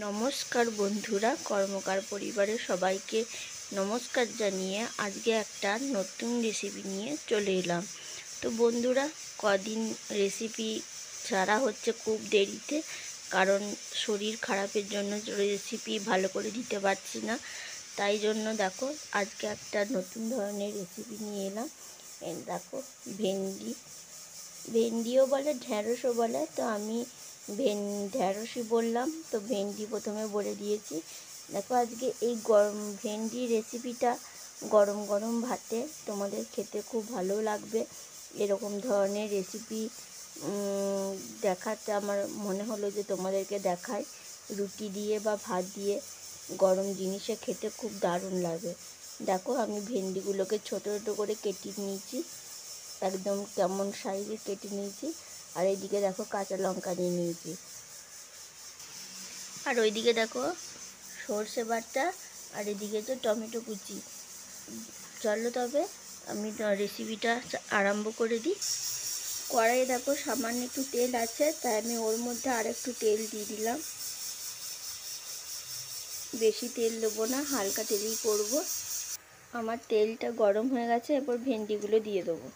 নমস্কার বন্ধুরা, কর্মকার পরিবারের সবাইকে নমস্কার জানিয়ে আজকে একটা নতুন রেসিপি নিয়ে চলে এলাম। তো বন্ধুরা, কদিন রেসিপি ছাড়া হচ্ছে খুব দেরিতে, কারণ শরীর খারাপের জন্য রেসিপি ভালো করে দিতে পারছি না। তাই জন্য দেখো আজকে একটা নতুন ধরনের রেসিপি নিয়ে এলাম। দেখো, ভেন্ডিও বলে, ঢ্যাঁড়সও বলে, তো আমি ঢ্যাঁড়সই বললাম। তো ভেন্ডি প্রথমে বলে দিয়েছি। দেখো আজকে এই ভেন্ডি রেসিপিটা গরম গরম ভাতে তোমাদের খেতে খুব ভালো লাগবে। এরকম ধরনের রেসিপি দেখাতে আমার মনে হলো যে তোমাদেরকে দেখাই। রুটি দিয়ে বা ভাত দিয়ে গরম জিনিসে খেতে খুব দারুণ লাগে। দেখো আমি ভেন্ডিগুলোকে ছোটো ছোটো করে কেটে নিয়েছি, একদম কেমন সাইজে কেটে নিয়েছি। আর এইদিকে দেখো কাঁচা লঙ্কা নিয়ে নিয়েছি, আর ওইদিকে দেখো সর্ষে বাটা, আর এদিকে তো টমেটো কুচি। চলো তবে আমি রেসিপিটা আরম্ভ করে দিই। কড়াইয়ে দেখো সামান্য একটু তেল আছে, তাই আমি ওর মধ্যে আর একটু তেল দিয়ে দিলাম। বেশি তেল দেবো না, হালকা তেলেই করব। আমার তেলটা গরম হয়ে গেছে, এরপর ভেন্ডিগুলো দিয়ে দেবো।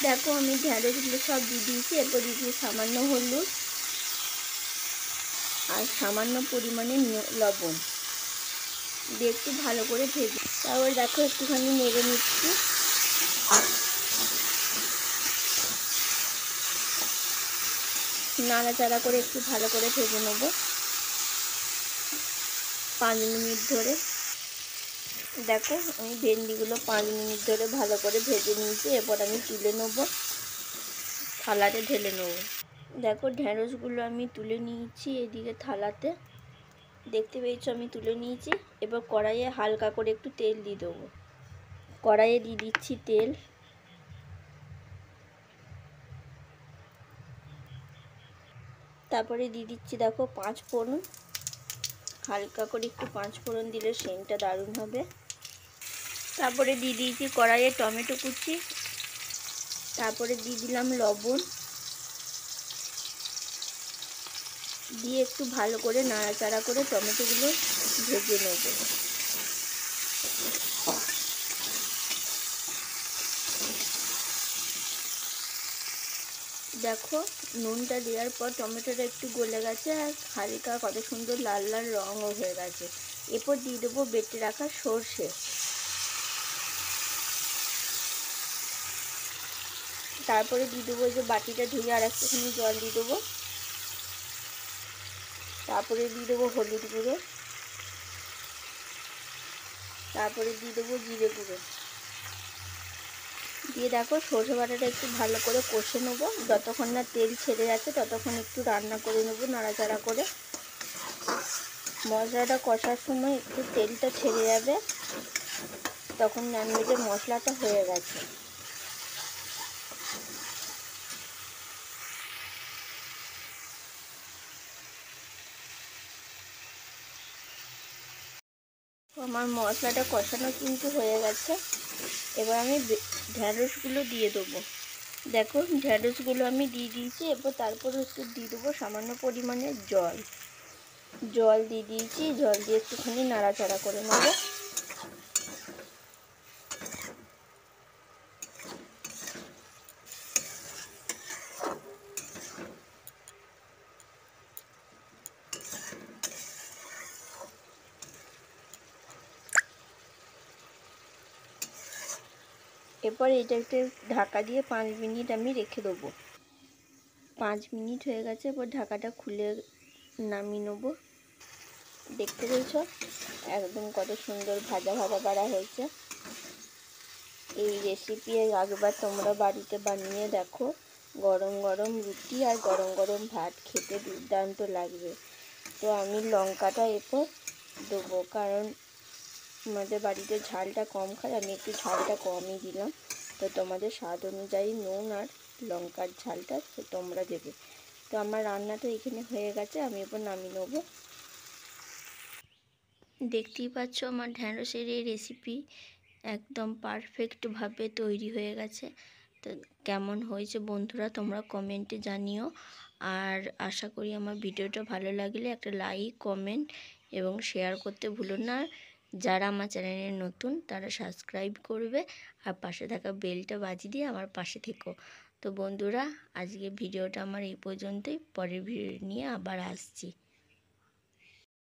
দেখো আমি ঢ্যাঁড়সগুলো সব দিয়ে দিয়েছি। এরপর দিয়ে সামান্য হলুদ আর সামান্য পরিমাণে লবণ দিয়ে একটু ভালো করে ভেজে, তারপর দেখো একটুখানি নেড়ে নিচ্ছি। নাড়াচাড়া করে একটু ভালো করে ভেজে নেব 5 মিনিট ধরে। দেখো আমি ভেন্ডিগুলো 5 মিনিট ধরে ভালো করে ভেজে নিয়েছি। এরপর আমি তুলে নেব, থালাতে ঢেলে নেব। দেখো ঢ্যাঁড়সগুলো আমি তুলে নিয়েছি এদিকে থালাতে, দেখতে পেয়েছো আমি তুলে নিয়েছি। এবার কড়াইয়ে হালকা করে একটু তেল দিয়ে দেবো। কড়াইয়ে দিয়ে দিচ্ছি তেল, তারপরে দিয়ে দিচ্ছি দেখো 5 ফোড়ন। হালকা করে একটু 5 ফোড়ন দিলে সেন্টটা দারুণ হবে। তারপরে দিয়ে দিয়েছি কড়াইয়ে টমেটো কুচি, তারপরে দিয়ে দিলাম লবণ, দিয়ে একটু ভালো করে নাড়াচাড়া করে টমেটোগুলো ভেজে নেব। দেখো নুনটা দেওয়ার পর টমেটোটা একটু গলে গেছে, আর হালকা কত সুন্দর লাল লাল রঙও হয়ে গেছে। এরপর দিয়ে দেবো বেটে রাখা সর্ষে, তারপরে দিয়ে দেবো যে বাটিটা ধুয়ে আর একটুখানি জল দিয়ে দেবো। তারপরে দিয়ে দেবো হলুদ গুঁড়ো, তারপরে দিয়ে দেবো জিরে গুঁড়ো, দিয়ে দেখো সর্ষে বাটাটা একটু ভালো করে কষে নেবো। যতক্ষণ না তেল ছেড়ে যাচ্ছে ততক্ষণ একটু রান্না করে নেবো নাড়াচাড়া করে। মশলাটা কষার সময় একটু তেলটা ছেড়ে যাবে, তখন জানবে যে মশলাটা হয়ে গেছে। আমার মশলাটা কষানো কিন্তু হয়ে গেছে। এবার আমি ঢ্যাঁড়সগুলো দিয়ে দেবো। দেখো ঢ্যাঁড়সগুলো আমি দিয়ে দিয়েছি। এরপর তারপরে একটু দিয়ে দেবো সামান্য পরিমাণে জল দিয়ে দিয়েছি। জল দিয়ে একটুখানি নাড়াচাড়া করে নেব। এরপর এটাকে ঢাকা দিয়ে 5 মিনিট আমি রেখে দেবো। 5 মিনিট হয়ে গেছে, এরপর ঢাকাটা খুলে নামিয়ে নেব। দেখতে পেয়েছো একদম কত সুন্দর ভাজা ভাজা করা হয়েছে। এই রেসিপি একবার তোমরা বাড়িতে বানিয়ে দেখো, গরম গরম রুটি আর গরম গরম ভাত খেতে দুর্দান্ত লাগবে। তো আমি লঙ্কাটা এরপর দেবো, কারণ আমাদের বাড়িতে ঝালটা কম খায়, আমি একটু ঝালটা কমই দিলাম। তো তোমাদের স্বাদ অনুযায়ী নুন আর লঙ্কার ঝালটা তোমরা দেবে। তো আমার রান্নাটা এখানে হয়ে গেছে, আমি এরপর নামিয়ে নেবো। দেখতেই পাচ্ছ আমার ঢ্যাঁড়সের এই রেসিপি একদম পারফেক্টভাবে তৈরি হয়ে গেছে। তো কেমন হয়েছে বন্ধুরা তোমরা কমেন্টে জানিও। আর আশা করি আমার ভিডিওটা ভালো লাগলে একটা লাইক, কমেন্ট এবং শেয়ার করতে ভুলো না। যারা আমার চ্যানেলে নতুন তারা সাবস্ক্রাইব করবে আর পাশে থাকা বেলটা বাজিয়ে দিয়ে আমার পাশে থেকো। তো বন্ধুরা, আজকে ভিডিওটা আমার এই পর্যন্তই। পরের ভিডিও নিয়ে আবার আসছি।